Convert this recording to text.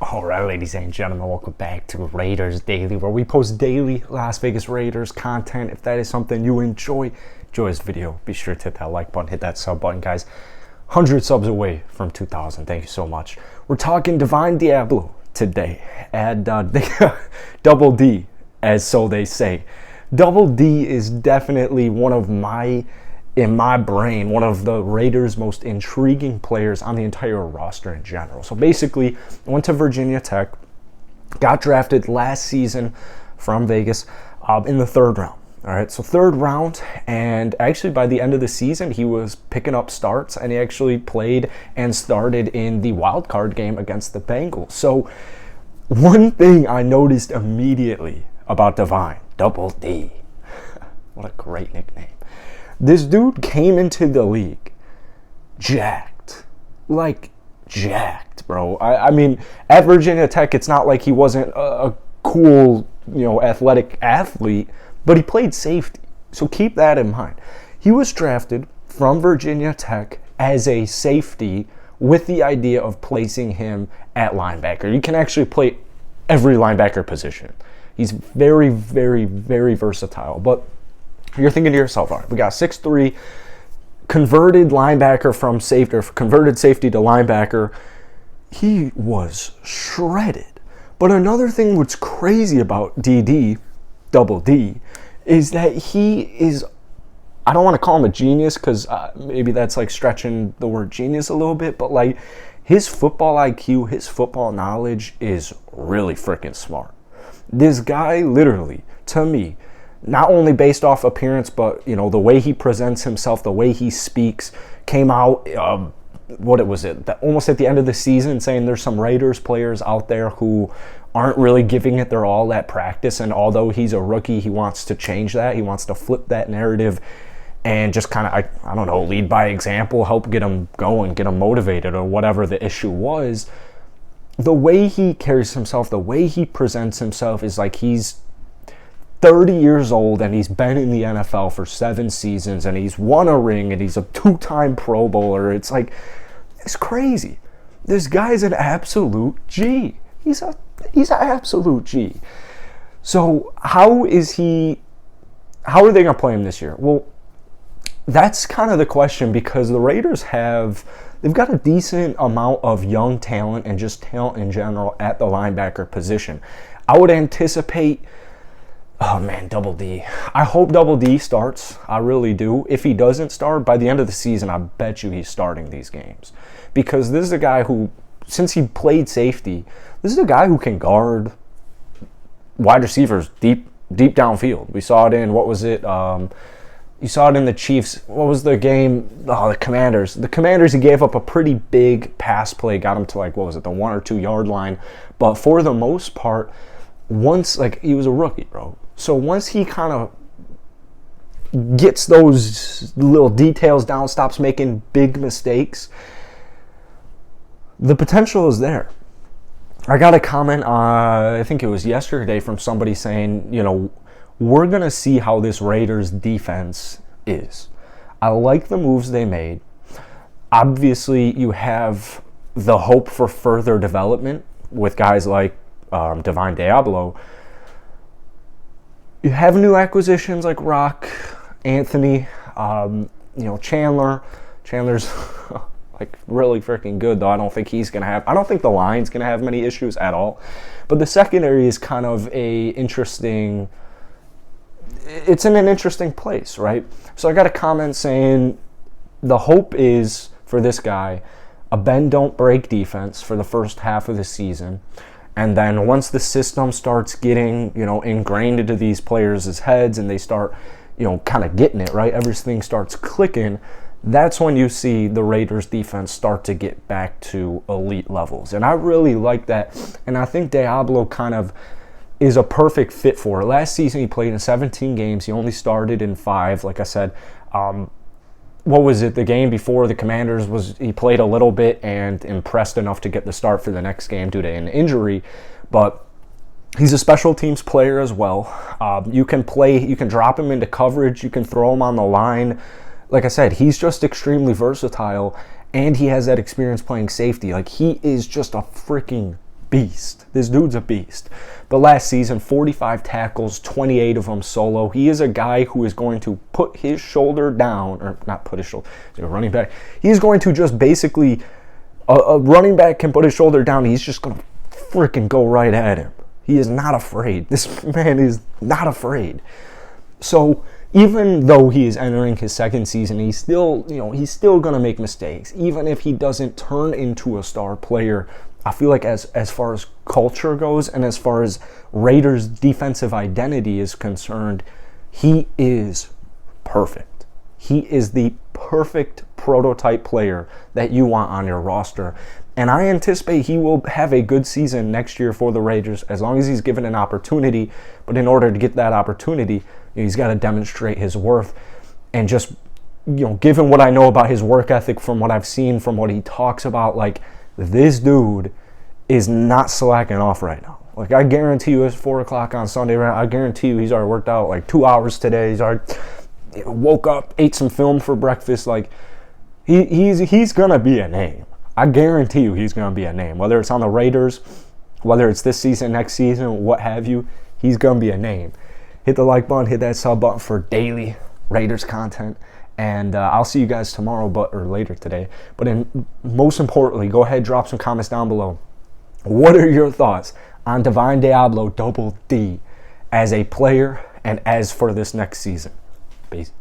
Alright, ladies and gentlemen, welcome back to Raiders Daily, where we post daily Las Vegas Raiders content. If that is something you enjoy this video, be sure to hit that like button, hit that sub button, guys. 100 subs away from 2,000. Thank you so much. We're talking Divine Deablo today. Add Double D, as so they say. Double D is definitely one of in my brain, one of the Raiders' most intriguing players on the entire roster in general. So basically, went to Virginia Tech, got drafted last season from Vegas in the third round. All right, so third round, and actually by the end of the season, he was picking up starts, and he actually played and started in the wild card game against the Bengals. So one thing I noticed immediately about Divine, Double D, what a great nickname. This dude came into the league jacked, bro. I mean, at Virginia Tech, it's not like he wasn't a cool, athletic athlete, but he played safety. So keep that in mind. He was drafted from Virginia Tech as a safety with the idea of placing him at linebacker. You can actually play every linebacker position. He's very, very, very versatile, but you're thinking to yourself, all right, we got 6'3", converted linebacker from safety, or converted safety to linebacker. He was shredded. But another thing what's crazy about Double D, is that he is, I don't want to call him a genius because maybe that's like stretching the word genius a little bit, but like his football IQ, his football knowledge is really freaking smart. This guy literally, to me, not only based off appearance, but the way he presents himself, the way he speaks, came out almost at the end of the season saying there's some Raiders players out there who aren't really giving it their all at practice, and although he's a rookie, he wants to change that. He wants to flip that narrative and just kind of, I don't know, lead by example, help get him going, get him motivated, or whatever the issue was. The way he carries himself, the way he presents himself is like he's 30 years old and he's been in the NFL for 7 seasons and he's won a ring and he's a 2-time Pro Bowler. It's like, it's crazy. This guy's an absolute G. He's an absolute G. So how are they going to play him this year? Well, that's kind of the question, because the Raiders they've got a decent amount of young talent and just talent in general at the linebacker position. I would anticipate, oh man, Double D. I hope Double D starts. I really do. If he doesn't start, by the end of the season, I bet you he's starting these games. Because this is a guy who, since he played safety, this is a guy who can guard wide receivers deep downfield. We saw it in, you saw it in the Chiefs. What was the game? Oh, the Commanders. The Commanders, he gave up a pretty big pass play, got him to the 1 or 2 yard line. But for the most part, he was a rookie, bro. So once he kind of gets those little details down, stops making big mistakes, the potential is there. I got a comment, I think it was yesterday, from somebody saying, we're going to see how this Raiders defense is. I like the moves they made. Obviously, you have the hope for further development with guys like Divine Deablo. You have new acquisitions like Rock, Anthony, Chandler. Chandler's really freaking good, though. I don't think the line's gonna have many issues at all. But the secondary is kind of it's in an interesting place, right? So I got a comment saying the hope is for this guy a bend don't break defense for the first half of the season. And then once the system starts getting, ingrained into these players' heads and they start, kind of getting it, right? Everything starts clicking. That's when you see the Raiders defense start to get back to elite levels. And I really like that. And I think Deablo kind of is a perfect fit for it. Last season he played in 17 games. He only started in 5, like I said. What was it? The game before the Commanders he played a little bit and impressed enough to get the start for the next game due to an injury. But he's a special teams player as well. You can drop him into coverage. You can throw him on the line. Like I said, he's just extremely versatile, and he has that experience playing safety. Like, he is just a freaking beast. This dude's a beast. But last season, 45 tackles, 28 of them solo. He is a guy who is going to put his shoulder down, or not put his shoulder, he's a running back. He's going to just basically, a running back can put his shoulder down. He's just going to freaking go right at him. He is not afraid. This man is not afraid. So even though he is entering his second season, he's still going to make mistakes. Even if he doesn't turn into a star player, I feel like as far as culture goes and as far as Raiders' defensive identity is concerned, he is perfect. He is the perfect prototype player that you want on your roster. And I anticipate he will have a good season next year for the Raiders as long as he's given an opportunity. But in order to get that opportunity, he's got to demonstrate his worth. And just, given what I know about his work ethic, from what I've seen, from what he talks about, like, this dude is not slacking off right now. Like, I guarantee you it's 4 o'clock on Sunday, right? I guarantee you he's already worked out like 2 hours today. He's already woke up, ate some film for breakfast. Like, he's going to be a name. I guarantee you he's going to be a name. Whether it's on the Raiders, whether it's this season, next season, what have you, he's going to be a name. Hit the like button, hit that sub button for daily Raiders content. And I'll see you guys tomorrow, or later today. But most importantly, go ahead, drop some comments down below. What are your thoughts on Divine Deablo, Double D, as a player and as for this next season? Peace.